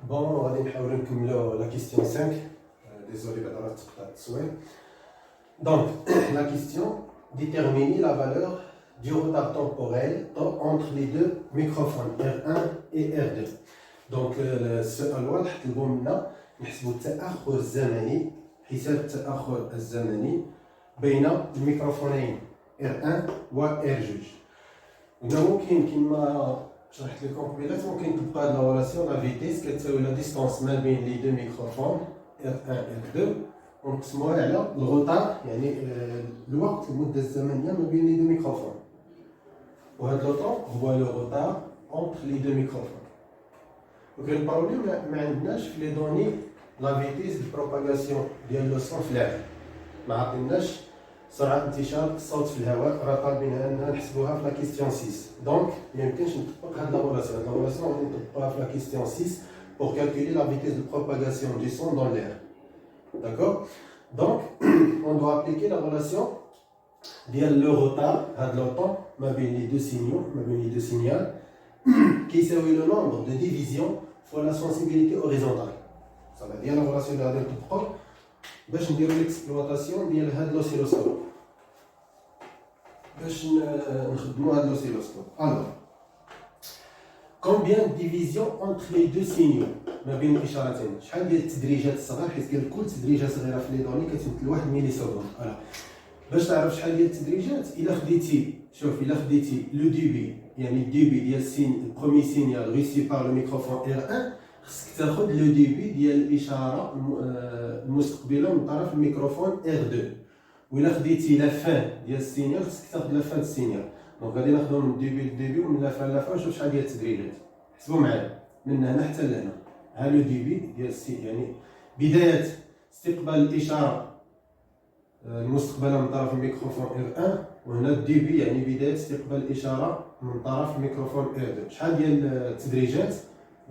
Bon, غادي نحاولوا نكملوا la question 5. Désolé بعدا راه تقطعت التصوير. Donc, la question, déterminer la valeur du retard temporel entre les deux microphones R1 et R2. Donc, السؤال واضح طلبوا منا نحسبوا التأخر الزمني حساب التأخر الزمني بين الميكروفونين R1 و R2. هنا ممكن كما شرحت لكم قبيلات ممكن تبقى هاد لا ريلاسيون لا فيتيس كتساوي لا ديستونس ما بين لي دو ميكروفون R1 R2 ونقسموها على الغوطار يعني الوقت المدة الزمنية ما بين لي دو ميكروفون. وهاد لو طون هو لو غوطار اونتر لي دو ميكروفون. وكاين بروبليم ما عندناش في لي دوني لا فيتيس دو بروباغاسيون ديال لو سون في العالم. ما عطيناش سرعة انتشار الصوت في الهواء، راه طالبينها اننا نحسبوها في لا كيستيون 6. دونك ما يمكنش نطبق هاد لا ريلاسيون، هاد لا ريلاسيون غادي نطبقوها في لا كيستيون 6 pour calculer la vitesse de propagation du son dans l'air. D'accord? Donc, on doit appliquer la relation via le retard, le temps, les deux signaux, les deux signaux, qui est le nombre de divisions fois la sensibilité horizontale. Ça veut dire la relation de la propre, باش نديرو l'exploitation ديال هاد l'oscilloscope. باش نخدمو هاد l'oscilloscope. Alors, combien de divisions entre les deux signaux ما بين الاشارتين؟ شحال ديال التدريجات الصغار حيت كل تدريجه صغيره في لي دوني كتمثل 1 ملي سكوند. باش تعرف شحال ديال التدريجات الا خديتي لو ديبي يعني الديبي ديال السين البروميي سينيال ريسي بار لو ميكروفون R1 خصك تاخذ لو ديبي ديال الاشاره المستقبله من طرف الميكروفون R2. وإلا خديتي لا فان ديال السينيال خصك تاخذ لا فان السينيال. دونك غادي ناخذو من الديبي للديبي ومن لا فان لافان نشوف شحال ديال التدريجات. حسبوا معايا من هنا حتى لهنا. ها لو ديبي ديال السين يعني بداية استقبال الإشارة المستقبلة من طرف الميكروفون R1 وهنا الديبي يعني بداية استقبال الإشارة من طرف الميكروفون R2. شحال ديال التدريجات؟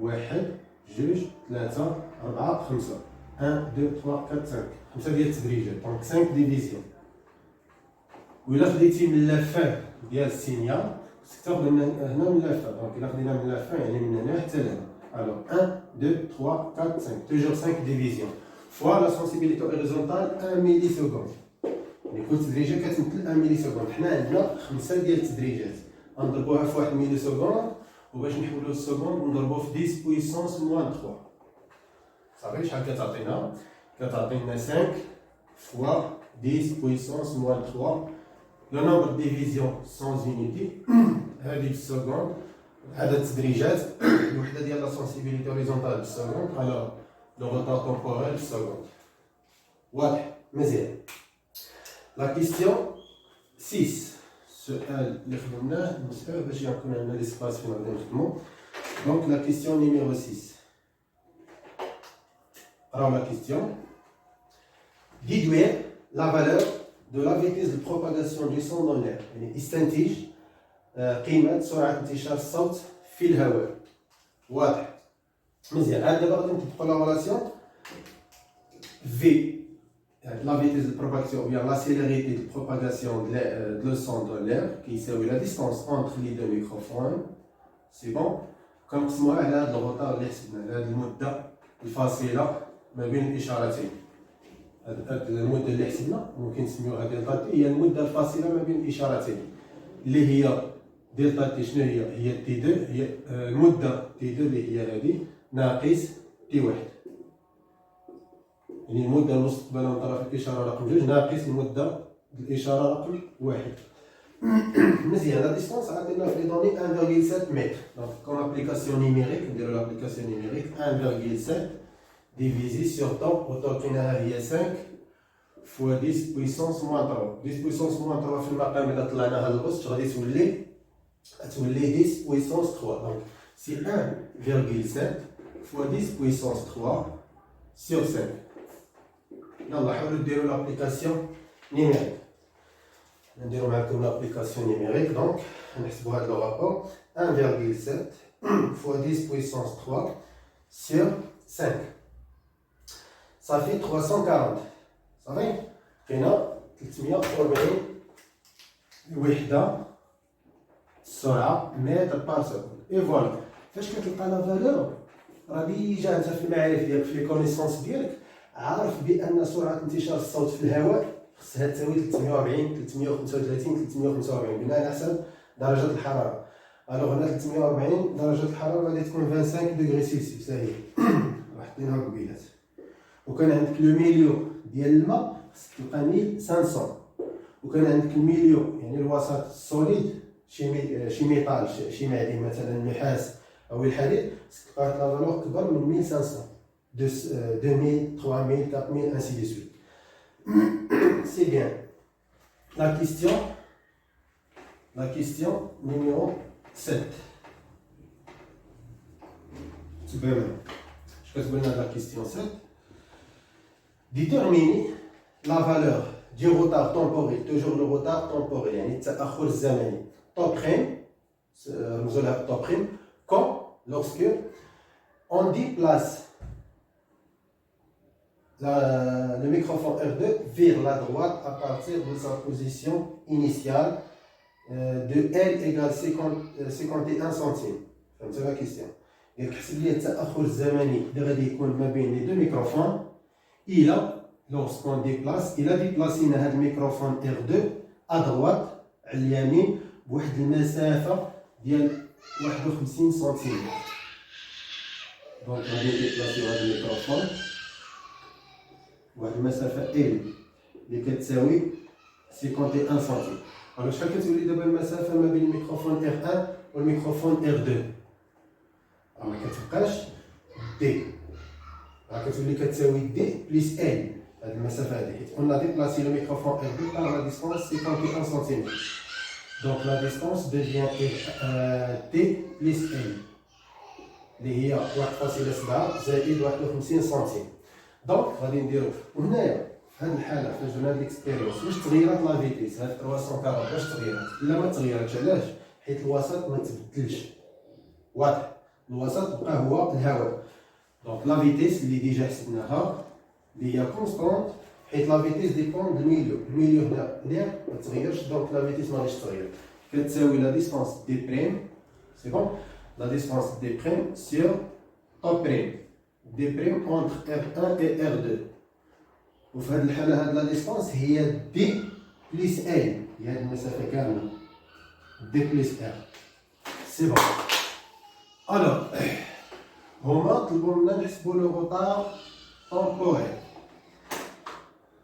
1 2 3 4 5 1 2 3 4 5 5 ديال التدريجات دونك 5 ديفيزيون. وإلا خديتي من لافان ديال السينيال خصك تاخد هنا من لافان دونك إلا خدينا من لافان يعني من هنا حتى لهنا. Alors 1 2 3 4 5 toujours 5 divisions fois la sensibilité horizontale 1 milliseconde. يعني كل تدريجة كتمثل 1 مليسكوند. حنا عندنا 5 ديال التدريجات غنضربوها في 1 مليسكوند وباش نحولو السكوند نضربوه في 10 بويسونس موان 3. صافي شحال كتعطينا؟ كتعطينا 5 فوا 10 بويسونس موان 3 لو نومبر دو ديفيزيون سون يونيتي. هذه بالسكوند عدد التدريجات الوحده ديال لا سونسيبيليتي هوريزونتال بالسكوند على لو روتار تومبوريل بالسكوند. واضح مزيان. لا كيستيون 6 السؤال اللي خدمناه نسحبه باش يكون عندنا ليسباس فين غادي نخدمو. دونك لا كيستيون نيميرو 6 راهو لا كيستيون déduire la valeur de la vitesse de propagation du son dans l'air يعني استنتج قيمة سرعة انتشار الصوت في الهواء. واضح مزيان. عاد دابا غادي نطبقو لا ريلاسيون في la vitesse de propagation ou bien la célérité de propagation de le son dans l'air qui يساوي la distance entre les deux microphones. C'est bon. كنقسموها على هاد الغوطار اللي حسبنا على هاد المدة الفاصلة ما بين الإشارتين. هاد المدة اللي حسبنا ممكن نسميوها دلتا تي هي المدة الفاصلة ما بين الإشارتين اللي هي دلتا تي. شنو هي تي 2 هي المدة تي 2 اللي هي هذه ناقص تي 1 يعني المدة المستقبلة من طرف الإشارة رقم 2 ناقص المدة الإشارة رقم 1. مزيان. لا ديستونس عطينا في لي دوني 1.7 متر. دونك كون ابليكاسيون نيميريك نديرو لابليكاسيون نيميريك 1.7 divisé sur temps وتعطيناها هي 5 فوا 10 بويسونس موان 3. 10 بويسونس موان 3 في المقام إلا طلعناها للوسط غادي تولي 10 بويسونس 3. دونك سي 1.7 فوا 10 بويسونس 3 sur 5. يلا حاولوا ديروا لابليكاسيون نيميريك. نديرو معكم لابليكاسيون نيميريك. دونك نحسبوا هاد لو رابور 1.7 فوا 10 بويسونس 3 sur 5 صافي 340. صافي لقينا 340 وحدة السرعة متر بار سكوند. اي فوالا فاش كتلقى لا فالور راه ديجا انت في المعارف ديالك في لي كونيسونس ديالك عارف بان سرعه انتشار الصوت في الهواء خصها تساوي 340 335 345 بناء على حسب درجه الحراره. الوغ هنا 340 درجه الحراره غادي تكون 25 دوغري سيلسيوس هي حطيناها قبيلات. وكان عندك لو ميليو ديال الماء خصك تلقى 1500. وكان عندك الميليو يعني الوسط السوليد شي ميطال شي معدن مثلا النحاس او الحديد خصك تلقى لا فالور كبر من 1500 2000 3000 4000 ainsi de suite. C'est bien. La question numéro 7. Super. Je vais vous la question 7. Déterminer la valeur du retard temporel, toujours le retard temporel, يعني التأخر الزمني temps prime, nous allons temps prime, quand, lorsque on déplace le microphone R2 vers la droite à partir de sa position initiale de L égale 51 centimes. C'est la question. Donc, si التأخر الزمني اللي غادي يكون ما بين les deux microphones, il a, lorsqu'on déplace, il a déplacé هذا الميكروفون R2 à droite على اليمين بواحد المسافة ديال 51 سنتيمتر. دونك غادي ديبلاسيو هذا الميكروفون واحد المسافة L اللي كتساوي 51 سنتيمتر. الوغ شحال كتولي دابا المسافة ما بين الميكروفون R1 والميكروفون R2؟ راه ما كتبقاش دي، راه كتولي كتساوي دي بليس L هاد المسافة هادي، حيت قلنا ديبلاسي لو ميكروفون R2 par la distance 51 سنتيمتر. Donc la distance devient T plus L اللي هي 1.7 زائد 51 سنتيم. دونك غادي نديرو وهنايا في هذه الحاله في جونال ليكسبيريونس واش تغيرت لا فيتيس هاد 340 واش تغيرت؟ لا ما تغيرتش. علاش؟ حيت الوسط ما تبدلش. واضح الوسط بقى هو الهواء. دونك لا فيتيس اللي ديجا حسبناها اللي هي كونستونت حيت لا فيتيس ديبون دو الميليو هنا ما تغيرش. دونك لا فيتيس ماغاديش تغير. كتساوي لا ديستانس دي بريم سي بون لا ديستانس دي بريم سير او بريم دي بريم اونتر R1 et R2. وفي هذه الحاله هاد لا ديستانس هي دي بليس ال هي هاد المسافه كامله دي بليس ار سي بون. الوغ هما طلبوا منا نحسبوا لو روتار temporel.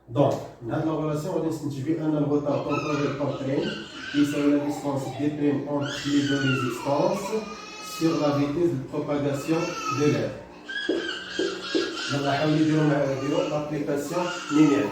دونك من هاد لا ريلاسيون غادي نستنتج بان الروتار temporel temps prime يساوي لا ديستانس دي بريم اونتر لي دو ريزيستانس sur la vitesse de propagation de l'air. يلا حاولوا ديروا لابليكاسيون نيميريك.